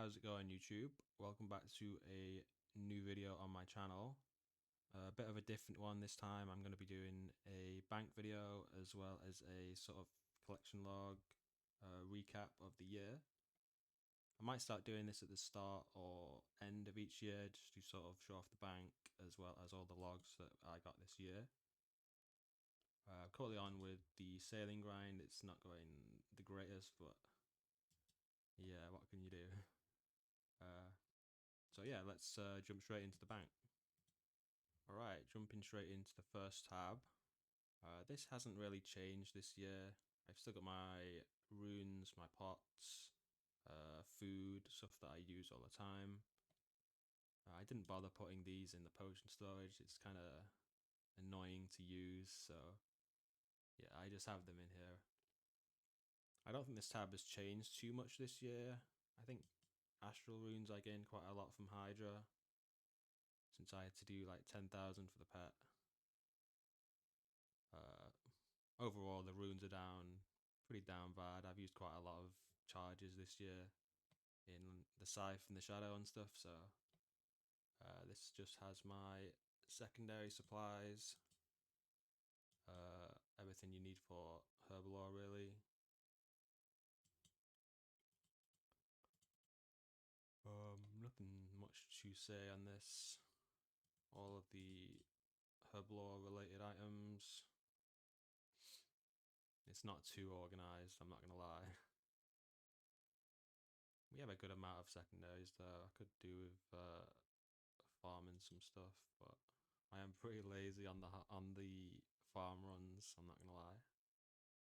how's it going YouTube? Welcome back to a new video on my channel. A bit of a different one this time. I'm going to be doing a bank video as well as a sort of collection log recap of the year. I might start doing this at the start or end of each year just to sort of show off the bank as well as all the logs that I got this year. Currently on with the sailing grind. It's not going the greatest, but yeah, what can you do? So yeah, let's jump straight into the bank. Alright, jumping straight into the first tab. This hasn't really changed this year. I've still got my runes, my pots, food, stuff that I use all the time. I didn't bother putting these in the potion storage. It's kind of annoying to use, so yeah, I just have them in here. I don't think this tab has changed too much this year. I think astral runes I gained quite a lot from Hydra, since I had to do like 10,000 for the pet. Overall, the runes are down, pretty down bad. I've used quite a lot of charges this year in the scythe and the shadow and stuff, so this just has my secondary supplies, everything you need for Herbalore really. Nothing much to say on this. All of the Herbalore related items. It's not too organized, I'm not gonna lie. We have a good amount of secondaries though. I could do with farming some stuff, but I am pretty lazy on the farm runs, I'm not gonna lie.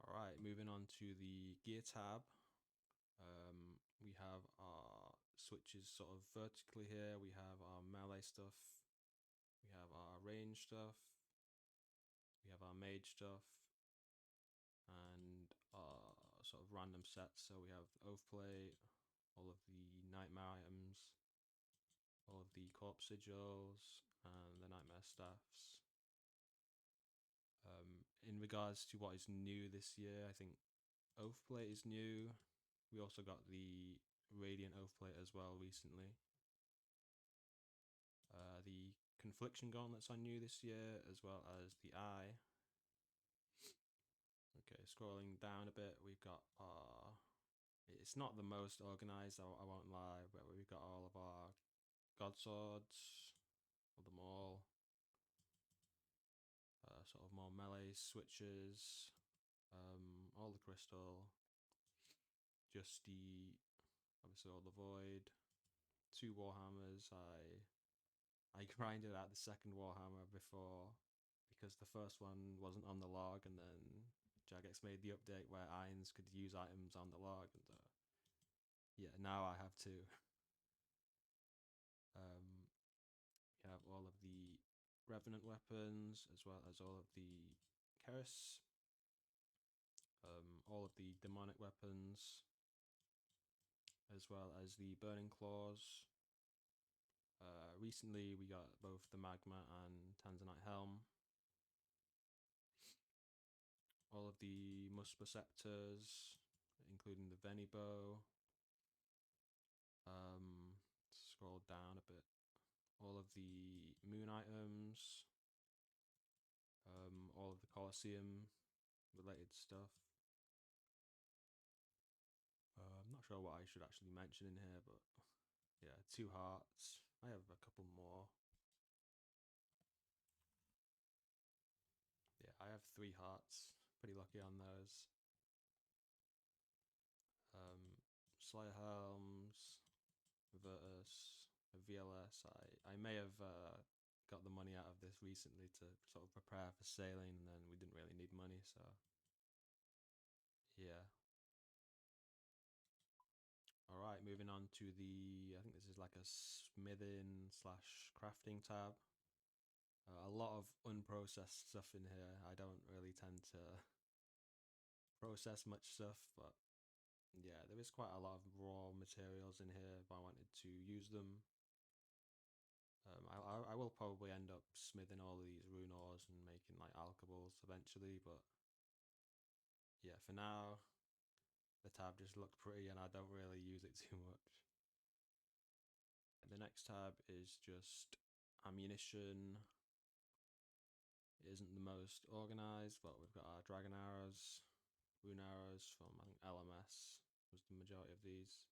Alright, moving on to the gear tab. We have our switches sort of vertically here. We have our melee stuff, we have our range stuff, we have our mage stuff, and our sort of random sets. So we have the oath plate, all of the nightmare items, all of the corpse sigils, and the nightmare staffs. In regards to what is new this year, I think oath plate is new. We also got the radiant oath plate as well recently. The confliction gauntlets are new this year, as well as the eye. Okay, scrolling down a bit, we've got our... It's not the most organized, I won't lie, but we've got all of our god swords, of them all. Sort of more melee switches, all the crystal, just the, obviously all the void, 2 warhammers. I grinded out the second warhammer before because the first one wasn't on the log, and then Jagex made the update where irons could use items on the log, and yeah, now I have 2. You have all of the revenant weapons as well as all of the Keris, all of the demonic weapons, as well as the burning claws. Recently we got both the magma and tanzanite helm, all of the musper scepters, including the Veni bow. Scroll down a bit, all of the moon items, all of the Colosseum related stuff. I'm not sure what I should actually mention in here, but yeah, 2 hearts. I have a couple more. Yeah, I have 3 hearts. Pretty lucky on those. Slayer helms, Virtus, a VLS. I may have got the money out of this recently to sort of prepare for sailing, and then we didn't really need money, so yeah. Alright, moving on to the, I think this is like a smithing slash crafting tab. A lot of unprocessed stuff in here. I don't really tend to process much stuff, but yeah, there is quite a lot of raw materials in here if I wanted to use them. I will probably end up smithing all of these rune ores and making like alchables eventually, but yeah, for now, the tab just looks pretty and I don't really use it too much. next tab is just ammunition. It isn't the most organized, but we've got our dragon arrows, rune arrows from I think LMS was the majority of these,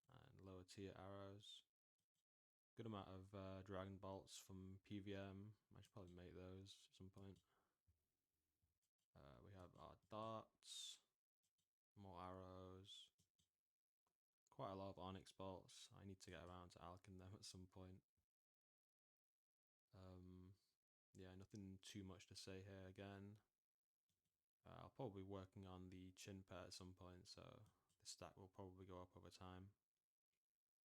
and lower tier arrows. Good amount of dragon bolts from PVM. I should probably make those at some point. We have our darts, more arrows, quite a lot of onyx bolts. I need to get around to alching them at some point. Yeah, nothing too much to say here again. I'll probably be working on the chin pet at some point, so the stack will probably go up over time.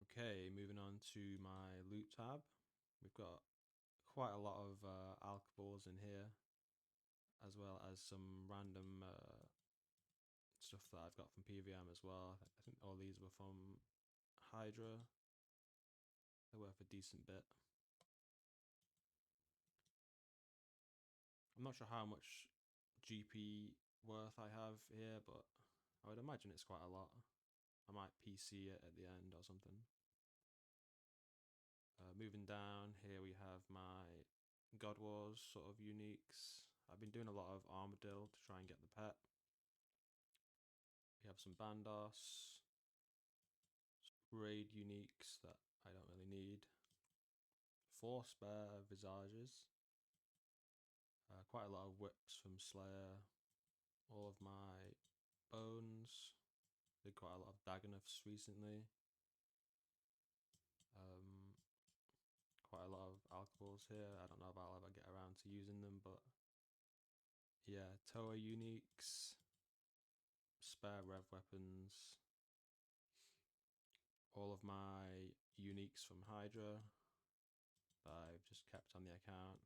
Okay, moving on to my loot tab. We've got quite a lot of alchables in here, as well as some random stuff that I've got from PVM as well. I think all these were from Hydra. They're worth a decent bit. I'm not sure how much GP worth I have here, but I would imagine it's quite a lot. I might PC it at the end or something. Moving down, here we have my God Wars sort of uniques. I've been doing a lot of Armadillo to try and get the pet. We have some Bandos, some raid uniques that I don't really need. 4 spare Visages. Quite a lot of whips from Slayer. All of my bones. Did quite a lot of Dagoneths recently. Quite a lot of alchables here. I don't know if I'll ever get around to using them, but yeah, Toa uniques, spare rev weapons, all of my uniques from Hydra that I've just kept on the account.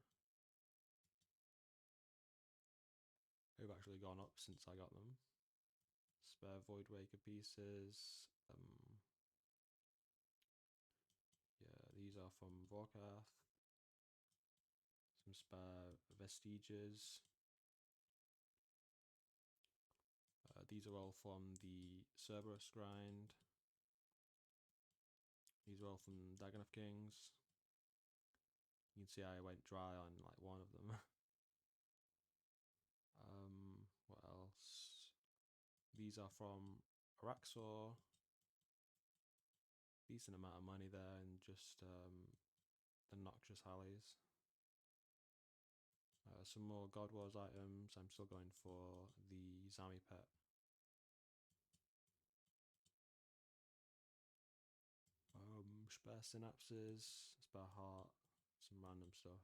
They've actually gone up since I got them. Spare Voidwaker pieces. Yeah, these are from Vorkath. Some spare Vestiges. These are all from the Cerberus grind. These are all from Dagon Kings. You can see I went dry on like one of them. What else? These are from Araxor. Decent amount of money there, and just the Noxious Hallies. Some more God Wars items. I'm still going for the Zami pet. Spare synapses, spare heart, some random stuff.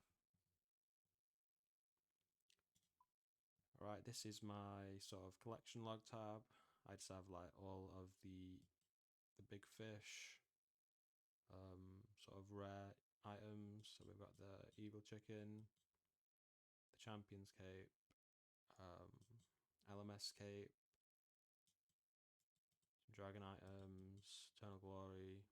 Alright, this is my sort of collection log tab. I just have like all of the big fish, sort of rare items. So we've got the evil chicken, the champion's cape, LMS cape, some dragon items, eternal glory,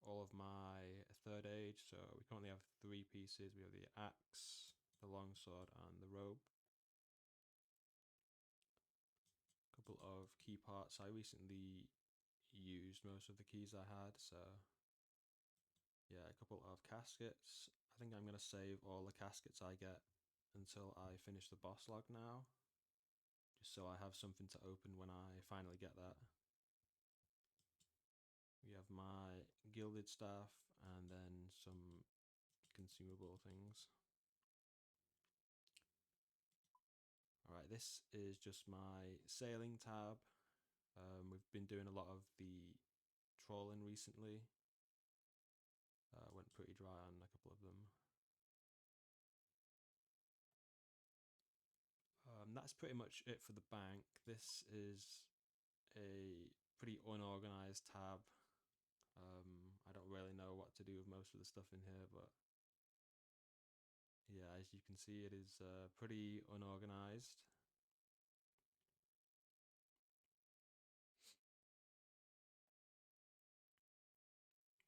all of my third age. So we currently have 3 pieces. We have the axe, the longsword, and the robe. Couple of key parts. I recently used most of the keys I had, so yeah, a couple of caskets. I think I'm going to save all the caskets I get until I finish the boss log now, just so I have something to open when I finally get that. We have my gilded staff and then some consumable things. Alright, this is just my sailing tab. We've been doing a lot of the trawling recently. Went pretty dry on a couple of them. That's pretty much it for the bank. This is a pretty unorganized tab. I don't really know what to do with most of the stuff in here, but yeah, as you can see, it is pretty unorganized.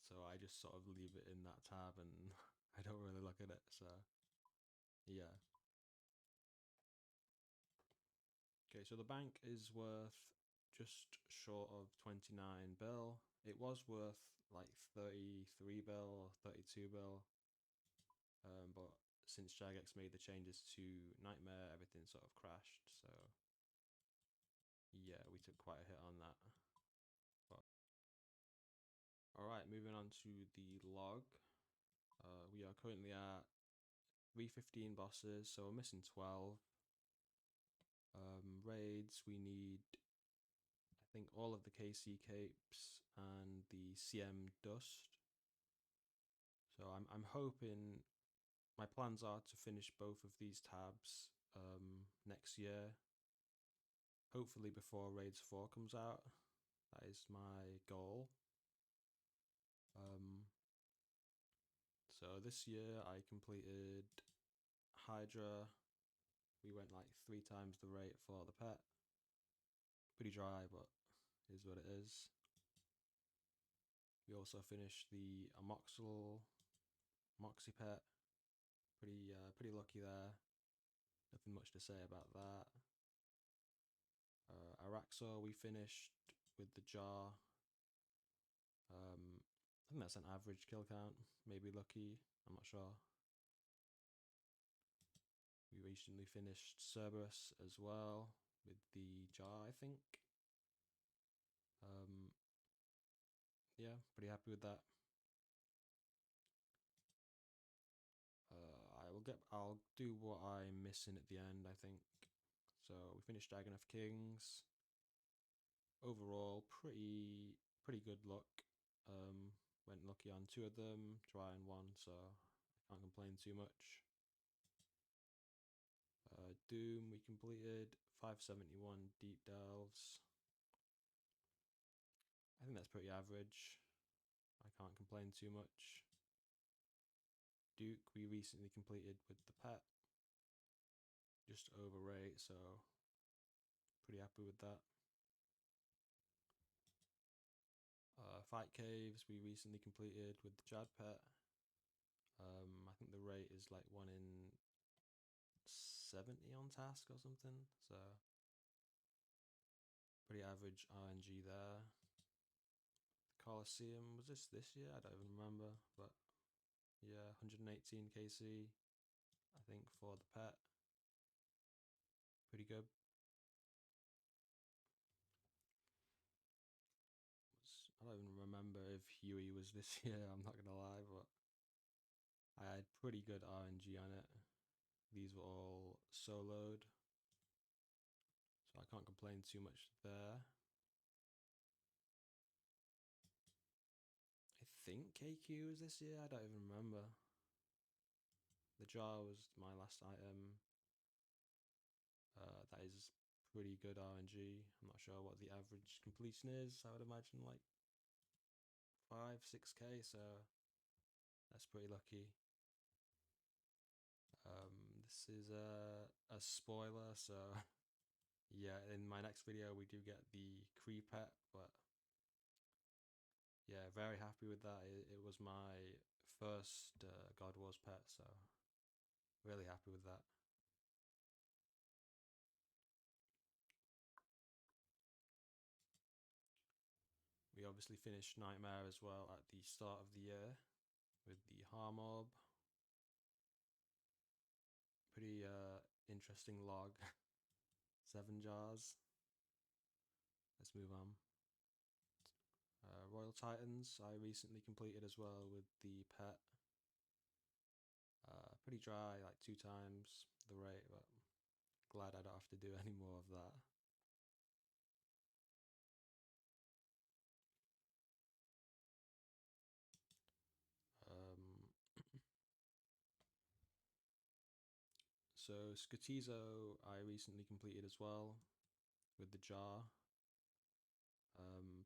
So I just sort of leave it in that tab and I don't really look at it, so yeah. Okay, so the bank is worth just short of 29 bill. It was worth like 33 bill or 32 bill, but since Jagex made the changes to Nightmare, everything sort of crashed. So yeah, we took quite a hit on that. But all right, moving on to the log. We are currently at 315 bosses, so we're missing 12. Raids, we need, I think, all of the KC capes and the CM dust. So I'm hoping, my plans are to finish both of these tabs next year. Hopefully before Raids 4 comes out. That is my goal. So this year I completed Hydra. We went like 3 times the rate for the pet. Pretty dry, but is what it is. We also finished the Moxie pet. Pretty lucky there. Nothing much to say about that. Araxor we finished with the jar. I think that's an average kill count. Maybe lucky. I'm not sure. We recently finished Cerberus as well with the jar, I think. Yeah, pretty happy with that. I'll do what I'm missing at the end, I think. So we finished Dragon of Kings. Overall, pretty good luck. Went lucky on 2 of them, dry on 1, so I can't complain too much. Doom we completed, 571 deep delves. I think that's pretty average. I can't complain too much. Duke we recently completed with the pet, just over rate, so pretty happy with that. Fight Caves we recently completed with the Jad pet. I think the rate is like 1 in 70 on task or something, so pretty average RNG there. The Coliseum, was this year? I don't even remember, but yeah, 118 KC, I think, for the pet. Pretty good. I don't even remember if Huey was this year, I'm not gonna lie, but I had pretty good RNG on it. These were all soloed, so I can't complain too much there. I think KQ was this year, I don't even remember. The jar was my last item. That is pretty good RNG. I'm not sure what the average completion is. I would imagine like 5-6k, so that's pretty lucky. This is a spoiler, so yeah, in my next video we do get the Kree pet, but yeah, very happy with that. It was my first God Wars pet, so really happy with that. We obviously finished Nightmare as well at the start of the year with the Harm Orb. Pretty interesting log. 7 jars. Let's move on. Royal Titans I recently completed as well with the pet. Pretty dry, like 2 times the rate, but glad I don't have to do any more of that. So Skotizo I recently completed as well with the jar.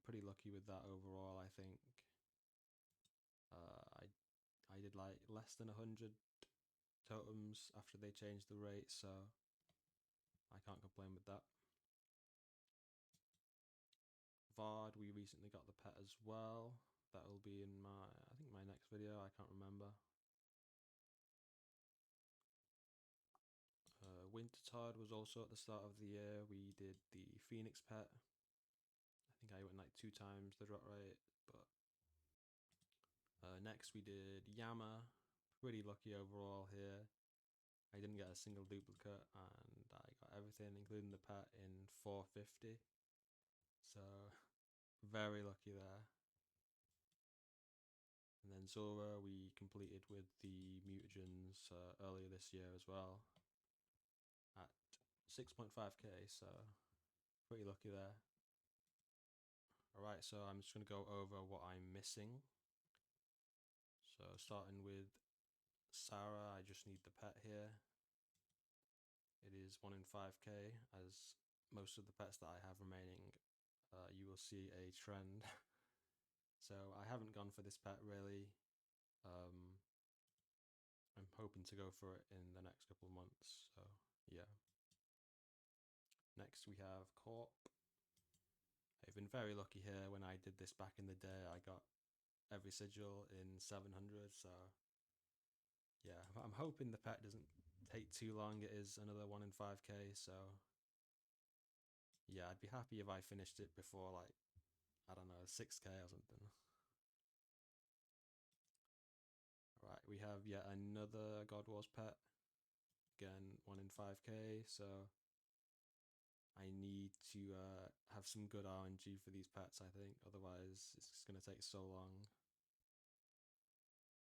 Pretty lucky with that overall, I think. I did like less than 100 totems after they changed the rate, so I can't complain with that. Vard, we recently got the pet as well. That will be in I think my next video, I can't remember. Wintertide was also at the start of the year. We did the Phoenix pet. think I went like 2 times the drop rate, but next we did Yama. Pretty lucky overall here. I didn't get a single duplicate and I got everything, including the pet, in 450. So very lucky there. And then Zora we completed with the mutagens earlier this year as well at 6.5k, so pretty lucky there. Alright, so I'm just going to go over what I'm missing. So starting with Sarah, I just need the pet here. It is 1 in 5k, as most of the pets that I have remaining, you will see a trend. So I haven't gone for this pet really. I'm hoping to go for it in the next couple of months, so yeah. Next we have Corp. I've been very lucky here. When I did this back in the day, I got every sigil in 700, so yeah, I'm hoping the pet doesn't take too long. It is another 1 in 5k, so yeah, I'd be happy if I finished it before, like, I don't know, 6k or something. Alright, we have yet another God Wars pet. Again, 1 in 5k, so I need to have some good RNG for these pets, I think. Otherwise, it's going to take so long.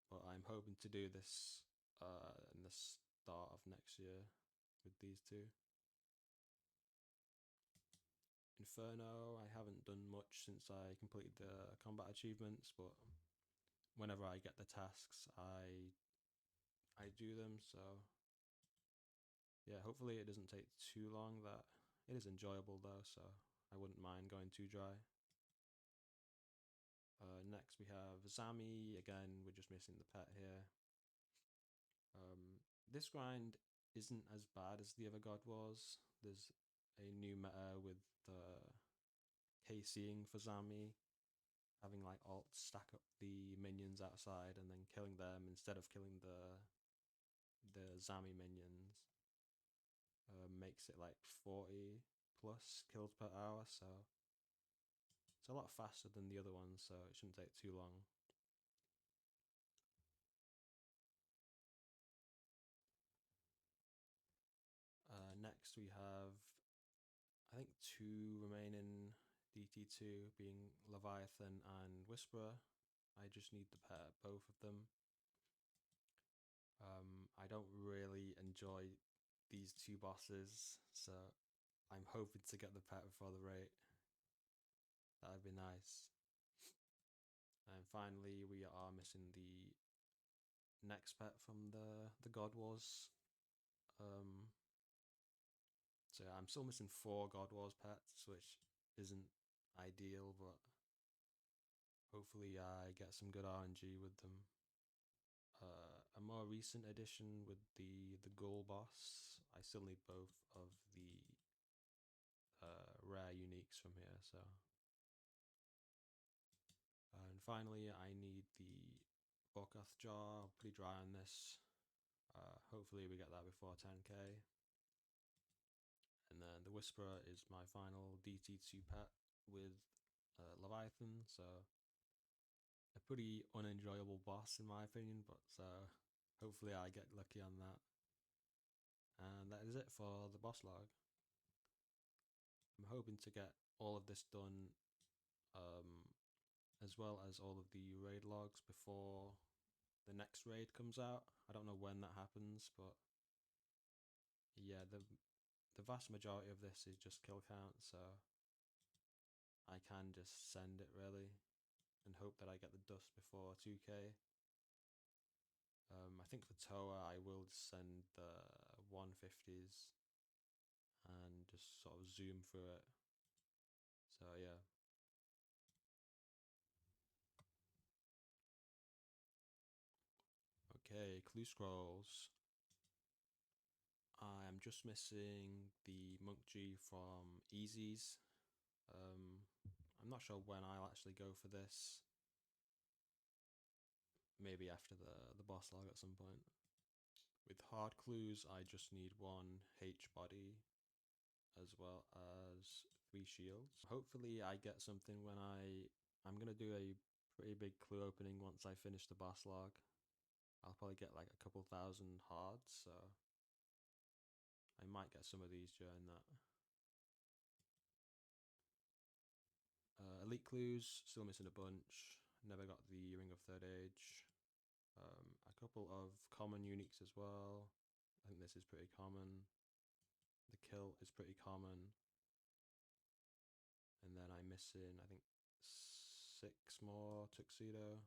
But I'm hoping to do this in the start of next year with these two. Inferno, I haven't done much since I completed the combat achievements, but whenever I get the tasks, I do them, so yeah, hopefully it doesn't take too long. That it is enjoyable though, so I wouldn't mind going too dry. Next we have Zami. Again, we're just missing the pet here. This grind isn't as bad as the other God Wars. There's a new meta with the KCing for Zami, having like alt stack up the minions outside and then killing them instead of killing the Zami minions. Makes it like 40 plus kills per hour, so it's a lot faster than the other ones, so it shouldn't take too long. Next we have, I think, 2 remaining DT2, being Leviathan and Whisperer. I just need the pair, both of them. I don't really enjoy these 2 bosses, so I'm hoping to get the pet before the rate. That'd be nice. And finally, we are missing the next pet from the God Wars. So yeah, I'm still missing 4 God Wars pets, which isn't ideal, but hopefully I get some good RNG with them. A more recent addition with the Ghoul boss, I still need both of the rare uniques from here, so. And finally, I need the Bokath jar. I'm pretty dry on this. Hopefully we get that before 10k. And then the Whisperer is my final DT2 pet with Leviathan, so a pretty unenjoyable boss in my opinion, but so hopefully I get lucky on that. And that is it for the boss log. I'm hoping to get all of this done, as well as all of the raid logs before the next raid comes out. I don't know when that happens, but yeah, the vast majority of this is just kill count, so I can just send it really and hope that I get the dust before 2k. I think for Toa I will send the 150s and just sort of zoom through it. So yeah. Okay, clue scrolls. I am just missing the Monk G from Easy's. I'm not sure when I'll actually go for this. Maybe after the boss log at some point. With hard clues, I just need 1 H body as well as 3 shields. Hopefully I get something when I'm gonna do a pretty big clue opening once I finish the boss log. I'll probably get like a couple thousand hards, so I might get some of these during that. Elite clues, still missing a bunch. Never got the Ring of Third Age. A couple of common uniques as well. I think this is pretty common. The kill is pretty common. And then I'm missing, I think, 6 more tuxedo.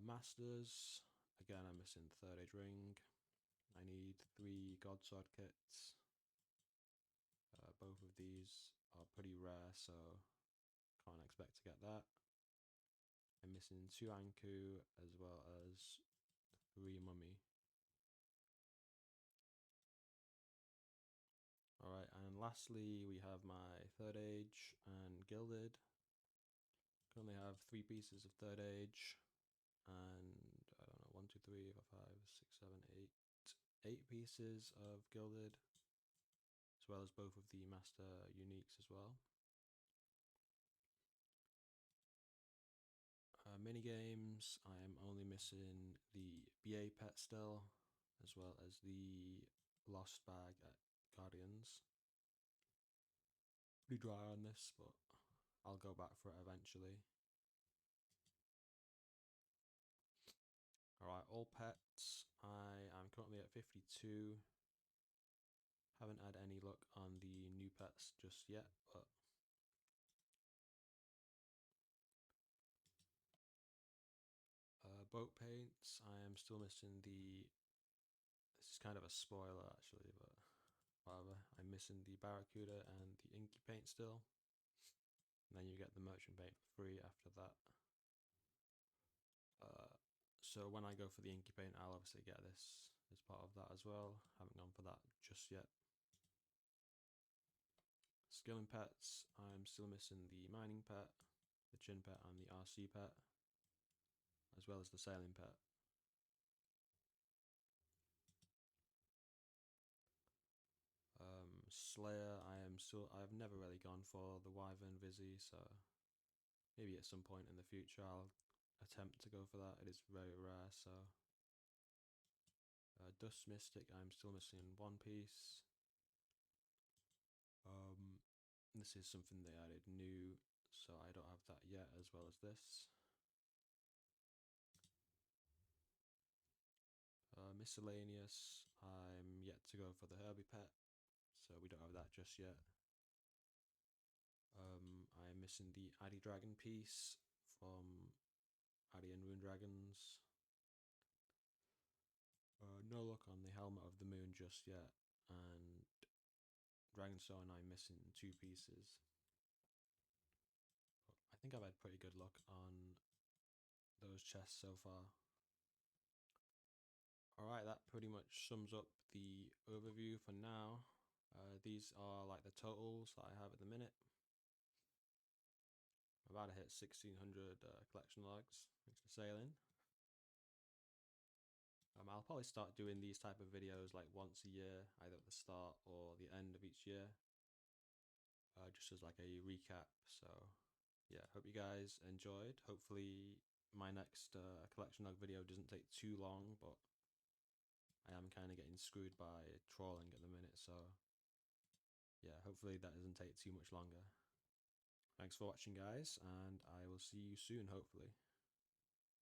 Masters, again, I'm missing the Third Age ring. I need 3 God Sword kits. Both of these are pretty rare, so can't expect to get that. I'm missing 2 Anku as well as 3 Mummy. Alright, and lastly we have my Third Age and Gilded. Currently have 3 pieces of Third Age and I don't know, 1, 2, 3, 4, 5, 6, 7, 8 pieces of Gilded, as well as both of the Master Uniques as well. Mini games, I am only missing the BA pet still, as well as the Lost Bag at Guardians. Pretty dry on this, but I'll go back for it eventually. Alright, all pets, I am currently at 52. Haven't had any luck on the new pets just yet, but boat paints, I am still missing the, this is kind of a spoiler actually, but whatever. I'm missing the Barracuda and the Inky paint still. And then you get the merchant paint for free after that. So when I go for the Inky paint, I'll obviously get this as part of that as well. Haven't gone for that just yet. Skilling pets, I'm still missing the mining pet, the chin pet and the RC pet, as well as the sailing pet. Slayer, I've never really gone for the Wyvern Vizzy, so maybe at some point in the future I'll attempt to go for that. It is very rare, so. Dust Mystic, I'm still missing 1 piece. This is something they added new, so I don't have that yet, as well as this. Miscellaneous, I'm yet to go for the Herbie pet, so we don't have that just yet. I'm missing the Addy Dragon piece from Addy and Rune Dragons. No luck on the Helmet of the Moon just yet, and Dragonstone I'm missing 2 pieces. But I think I've had pretty good luck on those chests so far. Alright, that pretty much sums up the overview for now. These are like the totals that I have at the minute. I'm about to hit 1600 collection logs, thanks for sailing. I'll probably start doing these type of videos like once a year, either at the start or the end of each year. Just as like a recap, so yeah, hope you guys enjoyed. Hopefully my next collection log video doesn't take too long, but I am kind of getting screwed by trawling at the minute, so yeah, hopefully that doesn't take too much longer. Thanks for watching guys, and I will see you soon hopefully.